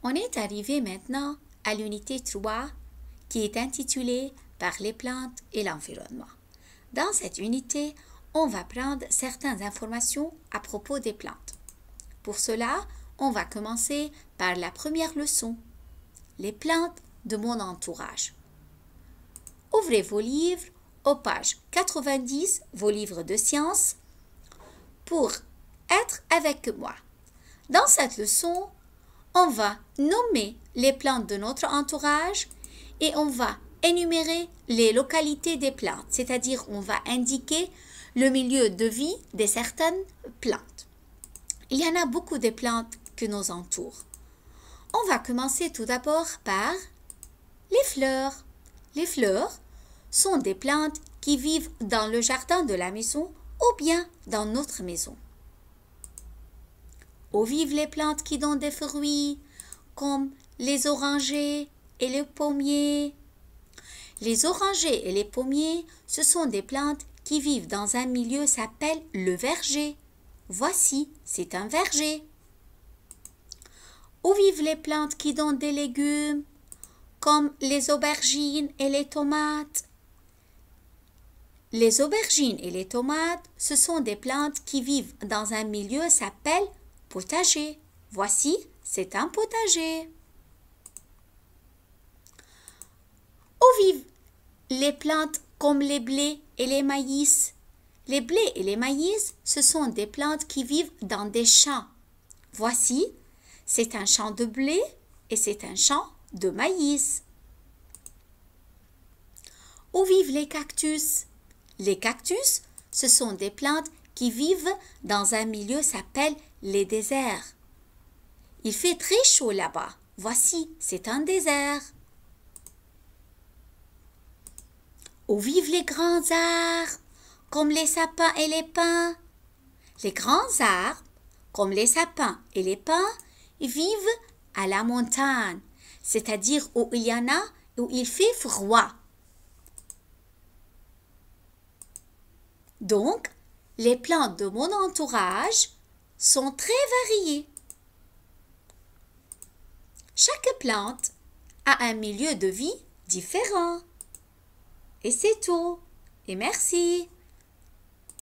On est arrivé maintenant à l'unité 3 qui est intitulée Par les plantes et l'environnement. Dans cette unité, on va prendre certaines informations à propos des plantes. Pour cela, on va commencer par la première leçon, les plantes de mon entourage. Ouvrez vos livres aux pages 90, vos livres de sciences, pour être avec moi. Dans cette leçon, on va nommer les plantes de notre entourage et on va énumérer les localités des plantes, c'est-à-dire on va indiquer le milieu de vie de certaines plantes. Il y en a beaucoup de plantes qui nous entourent. On va commencer tout d'abord par les fleurs. Les fleurs sont des plantes qui vivent dans le jardin de la maison ou bien dans notre maison. Où vivent les plantes qui donnent des fruits, comme les orangers et les pommiers. Les orangers et les pommiers, ce sont des plantes qui vivent dans un milieu qui s'appelle le verger. Voici, c'est un verger. Où vivent les plantes qui donnent des légumes, comme les aubergines et les tomates. Les aubergines et les tomates, ce sont des plantes qui vivent dans un milieu qui s'appelle potager. Voici, c'est un potager. Où vivent les plantes comme les blés et les maïs? Les blés et les maïs, ce sont des plantes qui vivent dans des champs. Voici, c'est un champ de blé et c'est un champ de maïs. Où vivent les cactus? Les cactus, ce sont des plantes qui vivent dans un milieu qui s'appelle les déserts. Il fait très chaud là-bas. Voici, c'est un désert. Où vivent les grands arbres, comme les sapins et les pins? Les grands arbres, comme les sapins et les pins, vivent à la montagne, c'est-à-dire où il y en a, où il fait froid. Donc, les plantes de mon entourage sont très variées. Chaque plante a un milieu de vie différent. Et c'est tout. Et merci.